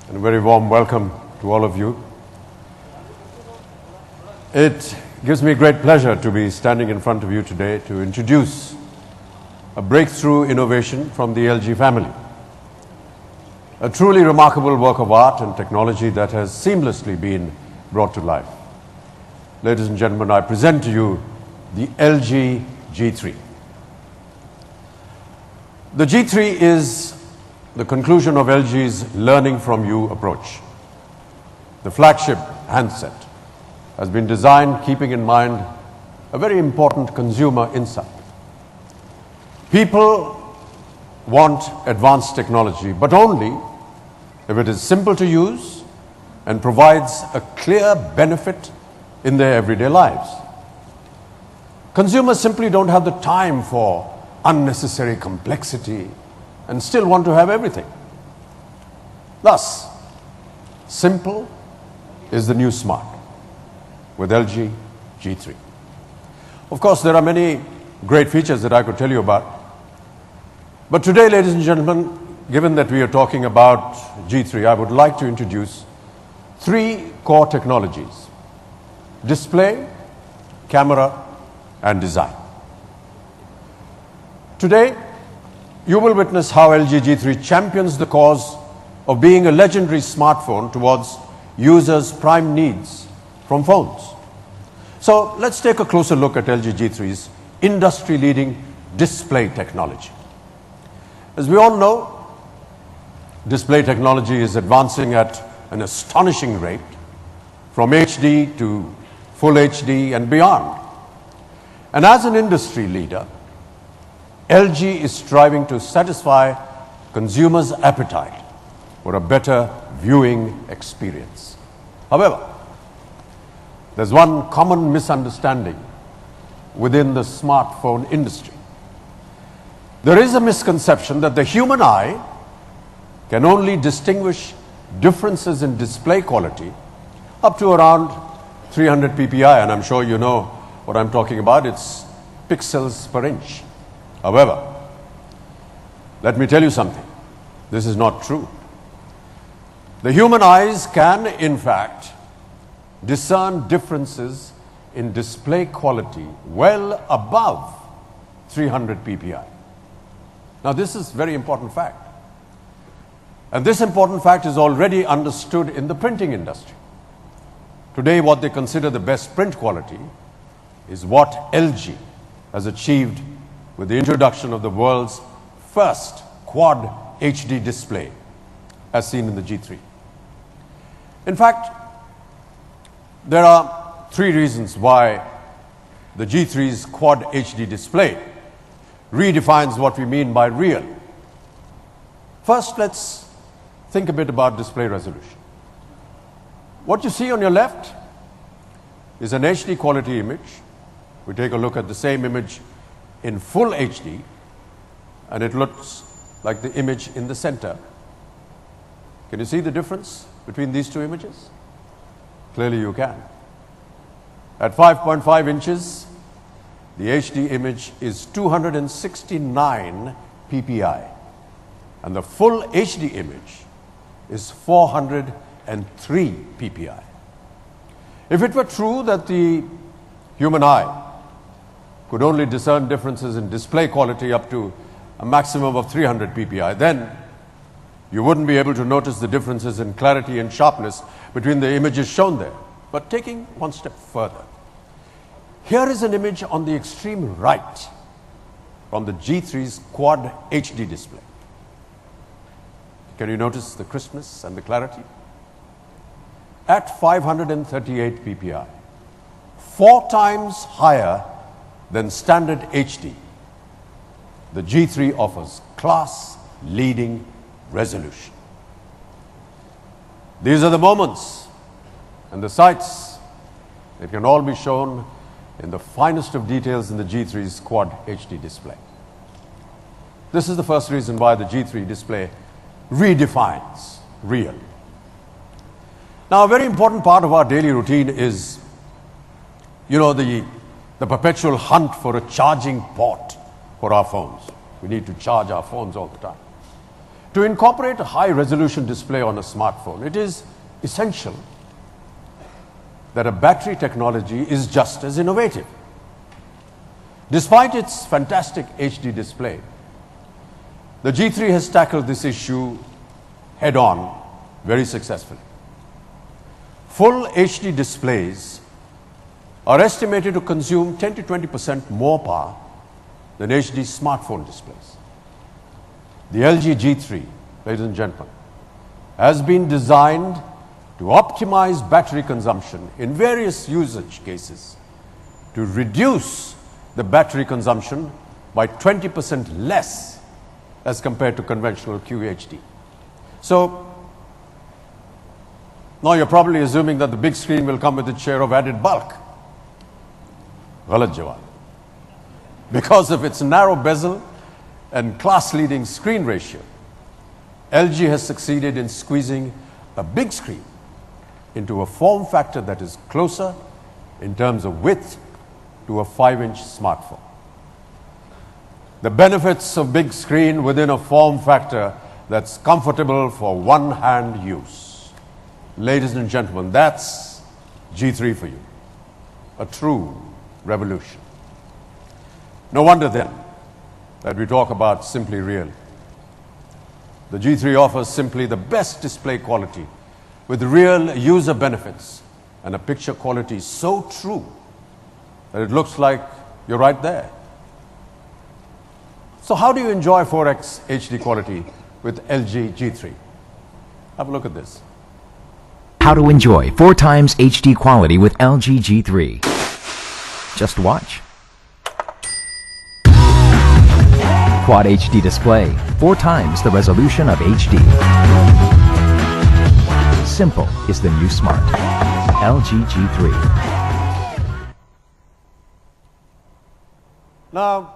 and a very warm welcome to all of you. It gives me great pleasure to be standing in front of you today to introduce a breakthrough innovation from the LG family. A truly remarkable work of art and technology that has seamlessly been brought to life. Ladies and gentlemen, I present to you the LG G3. The G3 is the conclusion of LG's learning from you approach. The flagship handset has been designed keeping in mind a very important consumer insight. People want advanced technology, but only if it is simple to use and provides a clear benefit in their everyday lives. Consumers simply don't have the time for unnecessary complexity and still want to have everything. Thus, simple is the new smart with LG G3. Of course, there are many great features that I could tell you about. But today, ladies and gentlemen, given that we are talking about G3, I would like to introduce three core technologies: display, camera, and design. Today, you will witness how LG G3 champions the cause of being a legendary smartphone towards users' prime needs from phones. So let's take a closer look at LG G3's industry-leading display technology. As we all know, display technology is advancing at an astonishing rate, from HD to Full HD and beyond. And as an industry leader, LG is striving to satisfy consumers' appetite for a better viewing experience. However, there's one common misunderstanding within the smartphone industry. There is a misconception that the human eye can only distinguish differences in display quality up to around 300 ppi, and I'm sure you know what I'm talking about. It's pixels per inch. However, let me tell you something. This is not true. The human eyes can, in fact, discern differences in display quality well above 300 ppi. Now, this is a very important fact. And this important fact is already understood in the printing industry. Today, what they consider the best print quality is what LG has achieved with the introduction of the world's first quad HD display, as seen in the G3. In fact, there are three reasons why the G3's quad HD display redefines what we mean by real. First, let's think a bit about display resolution. What you see on your left is an HD quality image. We take a look at the same image in full HD, and it looks like the image in the center. Can you see the difference between these two images? Clearly you can. At 5.5 inches, the HD image is 269 ppi, and the full HD image is 403 ppi. If it were true that the human eye could only discern differences in display quality up to a maximum of 300 ppi, then you wouldn't be able to notice the differences in clarity and sharpness between the images shown there. But taking one step further, here is an image on the extreme right from the G3's quad HD display. Can you notice the crispness and the clarity? At 538 ppi, 4 times higher than standard HD, the G3 offers class-leading resolution. These are the moments and the sights that can all be shown in the finest of details in the G3's quad HD display. This is the first reason why the G3 display redefines real. Now, a very important part of our daily routine is, the perpetual hunt for a charging port for our phones. We need to charge our phones all the time. To incorporate a high-resolution display on a smartphone, it is essential that a battery technology is just as innovative. Despite its fantastic HD display, the G3 has tackled this issue head-on very successfully. Full HD displays are estimated to consume 10 to 20% more power than HD smartphone displays. The LG G3, ladies and gentlemen, has been designed to optimize battery consumption in various usage cases to reduce the battery consumption by 20% less as compared to conventional QHD. So, now you're probably assuming that the big screen will come with its share of added bulk. Ghalat jawab. Because of its narrow bezel and class-leading screen ratio, LG has succeeded in squeezing a big screen into a form factor that is closer in terms of width to a 5-inch smartphone. The benefits of big screen within a form factor that's comfortable for one-hand use. Ladies and gentlemen, that's G3 for you. A true revolution. No wonder then that we talk about simply real. The G3 offers simply the best display quality with real user benefits and a picture quality so true that it looks like you're right there. So how do you enjoy 4X HD quality with LG G3? Have a look at this. How to enjoy 4 times HD quality with LG G3. Just watch. Quad HD display, 4 times the resolution of HD. Simple is the new smart. LG G3. Now,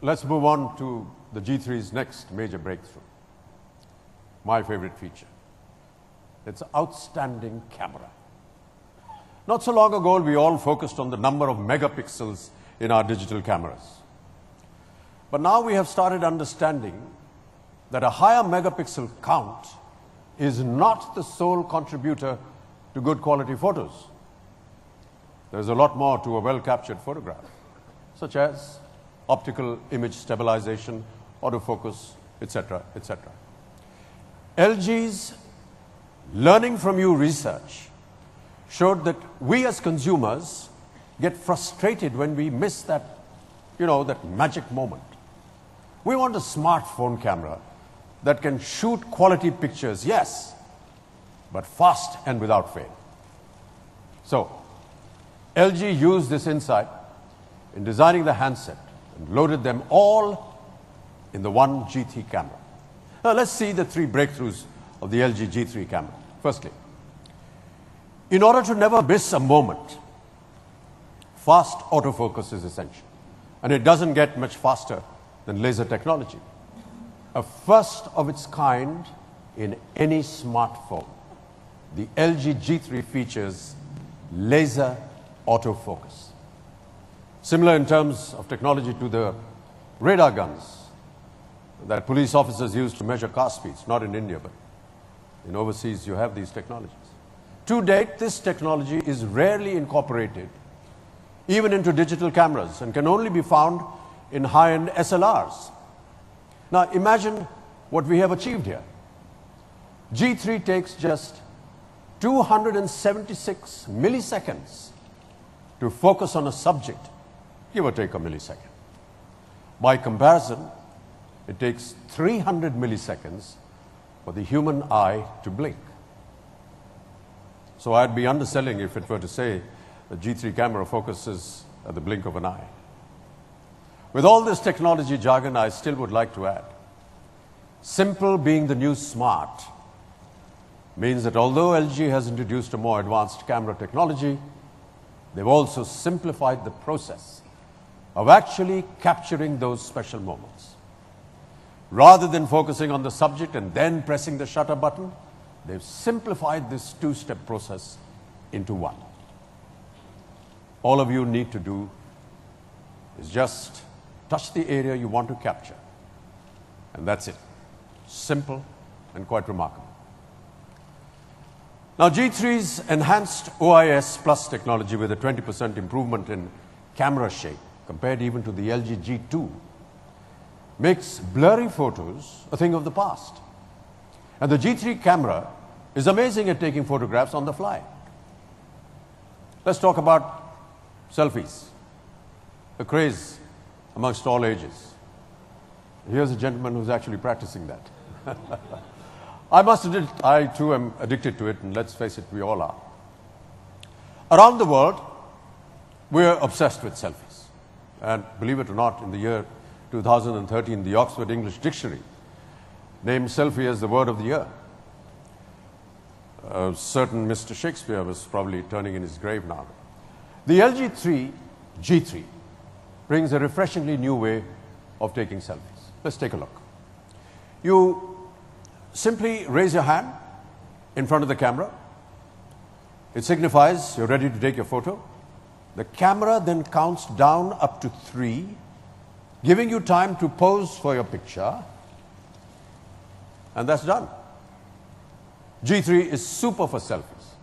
let's move on to the G3's next major breakthrough. My favorite feature. Its outstanding camera. Not so long ago, we all focused on the number of megapixels in our digital cameras. But now we have started understanding that a higher megapixel count is not the sole contributor to good quality photos. There's a lot more to a well-captured photograph, such as optical image stabilization, autofocus, etc., etc. LG's learning from you research showed that we as consumers get frustrated when we miss that, that magic moment. We want a smartphone camera that can shoot quality pictures, yes, but fast and without fail. So, LG used this insight in designing the handset and loaded them all in the one G3 camera. Now, let's see the 3 breakthroughs of the LG G3 camera. Firstly, in order to never miss a moment, fast autofocus is essential. And it doesn't get much faster than laser technology. A first of its kind in any smartphone. The LG G3 features laser autofocus. Similar in terms of technology to the radar guns that police officers use to measure car speeds, not in India, but in overseas you have these technologies. To date, this technology is rarely incorporated even into digital cameras and can only be found in high-end SLRs. Now imagine what we have achieved here. G3 takes just 276 milliseconds to focus on a subject, give or take a millisecond. By comparison, it takes 300 milliseconds for the human eye to blink. So I'd be underselling if it were to say the G3 camera focuses at the blink of an eye. With all this technology jargon, I still would like to add, simple being the new smart means that although LG has introduced a more advanced camera technology, they've also simplified the process of actually capturing those special moments. Rather than focusing on the subject and then pressing the shutter button, they've simplified this 2-step process into one. All of you need to do is just touch the area you want to capture, and that's it. simple, and quite remarkable. Now, G3's enhanced OIS Plus technology with a 20% improvement in camera shake compared even to the LG G2 makes blurry photos a thing of the past. And the G3 camera is amazing at taking photographs on the fly. Let's talk about selfies, a craze amongst all ages. Here's a gentleman who's actually practicing that. I must admit, I too am addicted to it, and let's face it, we all are. Around the world, we're obsessed with selfies. And believe it or not, in the year 2013, the Oxford English Dictionary named selfie as the word of the year. A certain Mr. Shakespeare was probably turning in his grave now. The LG G3 brings a refreshingly new way of taking selfies. Let's take a look. You simply raise your hand in front of the camera. It signifies you're ready to take your photo. The camera then counts down up to 3, giving you time to pose for your picture. And that's done. G3 is super for selfies.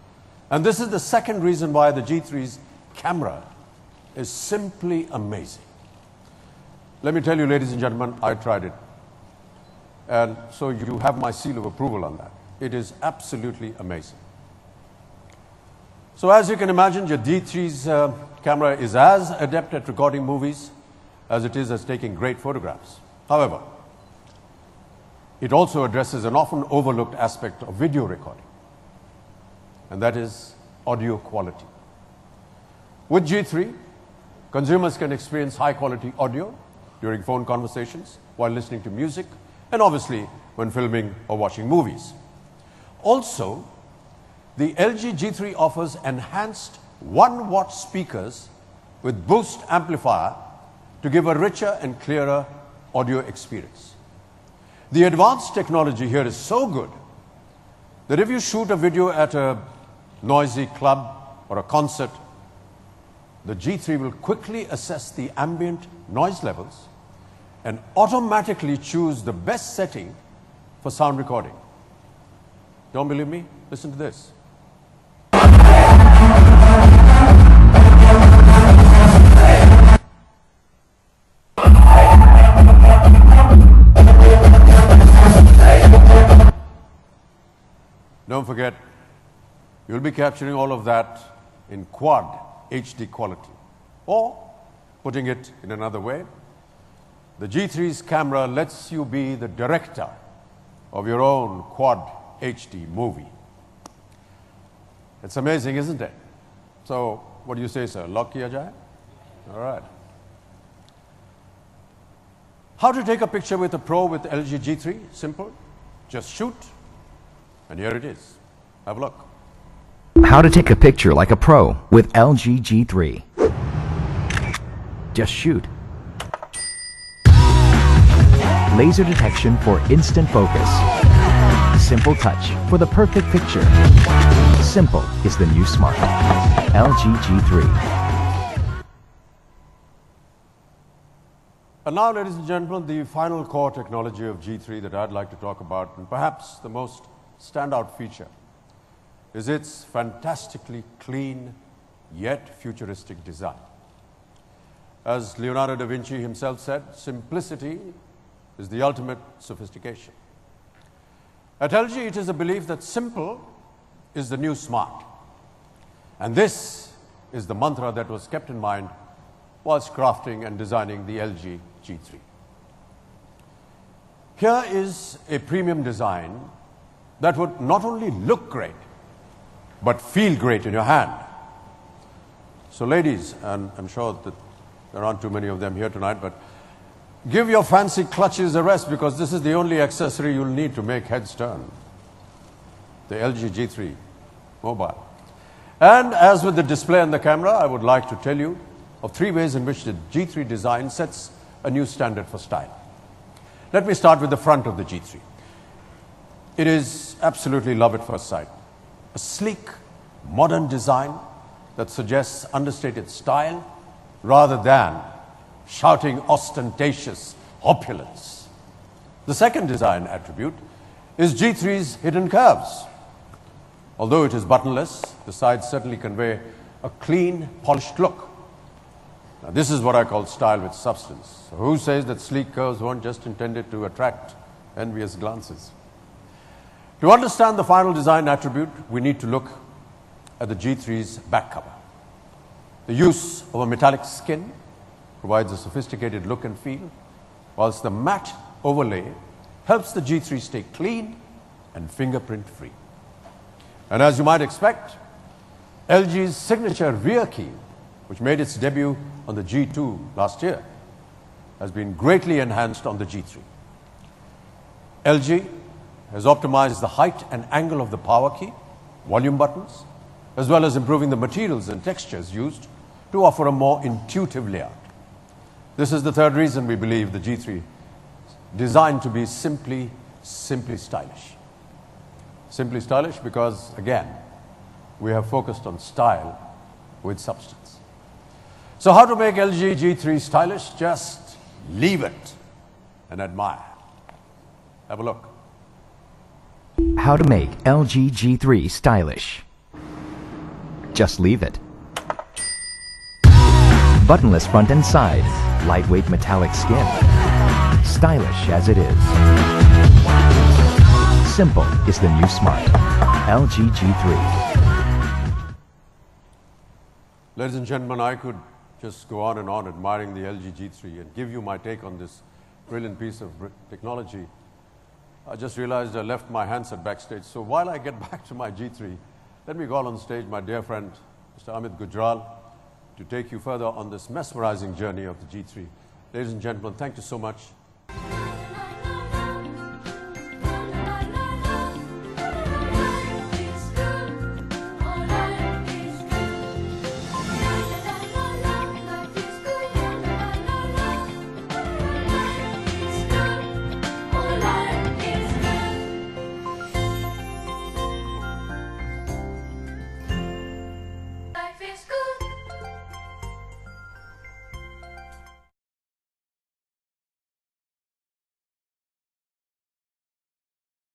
And this is the second reason why the G3's camera is simply amazing. Let me tell you, ladies and gentlemen, I tried it. And so you have my seal of approval on that. It is absolutely amazing. So as you can imagine, your G3's camera is as adept at recording movies as it is as taking great photographs. However, it also addresses an often overlooked aspect of video recording, and that is audio quality. With G3, consumers can experience high-quality audio during phone conversations, while listening to music, and obviously when filming or watching movies. Also, the LG G3 offers enhanced 1-watt speakers with boost amplifier to give a richer and clearer audio experience. The advanced technology here is so good that if you shoot a video at a noisy club or a concert, the G3 will quickly assess the ambient noise levels and automatically choose the best setting for sound recording. Don't believe me? Listen to this. Don't forget, you'll be capturing all of that in quad HD quality. Or, putting it in another way, the G3's camera lets you be the director of your own quad HD movie. It's amazing, isn't it? So, what do you say, sir? Lock kiya jaye? All right. How to take a picture with a Pro with LG G3? Simple. Just shoot. And here it is. Have a look. How to take a picture like a pro with LG G3. Just shoot. Laser detection for instant focus. Simple touch for the perfect picture. Simple is the new smart. LG G3. And now, ladies and gentlemen, the final core technology of G3 that I'd like to talk about, and perhaps the most standout feature, is its fantastically clean yet futuristic design. As Leonardo da Vinci himself said, simplicity is the ultimate sophistication. At LG, it is a belief that simple is the new smart. And this is the mantra that was kept in mind whilst crafting and designing the LG G3. Here is a premium design that would not only look great, but feel great in your hand. So ladies, and I'm sure that there aren't too many of them here tonight, but give your fancy clutches a rest, because this is the only accessory you'll need to make heads turn. The LG G3 Mobile. And as with the display and the camera, I would like to tell you of 3 ways in which the G3 design sets a new standard for style. Let me start with the front of the G3. It is absolutely love at first sight. A sleek, modern design that suggests understated style rather than shouting ostentatious opulence. The second design attribute is G3's hidden curves. Although it is buttonless, the sides certainly convey a clean, polished look. Now, this is what I call style with substance. So who says that sleek curves weren't just intended to attract envious glances? To understand the final design attribute, we need to look at the G3's back cover. The use of a metallic skin provides a sophisticated look and feel, whilst the matte overlay helps the G3 stay clean and fingerprint-free. And as you might expect, LG's signature rear key, which made its debut on the G2 last year, has been greatly enhanced on the G3. LG has optimized the height and angle of the power key, volume buttons, as well as improving the materials and textures used to offer a more intuitive layout. This is the third reason we believe the G3 is designed to be simply stylish. Simply stylish because, again, we have focused on style with substance. So how to make LG G3 stylish? Just leave it and admire. Have a look. How to make LG G3 stylish. Just leave it. Buttonless front and side, lightweight metallic skin. Stylish as it is. Simple is the new smart. LG G3. Ladies and gentlemen, I could just go on and on admiring the LG G3 and give you my take on this brilliant piece of technology. I just realized I left my handset backstage. So while I get back to my G3, let me call on stage my dear friend, Mr. Amit Gujral, to take you further on this mesmerizing journey of the G3. Ladies and gentlemen, thank you so much.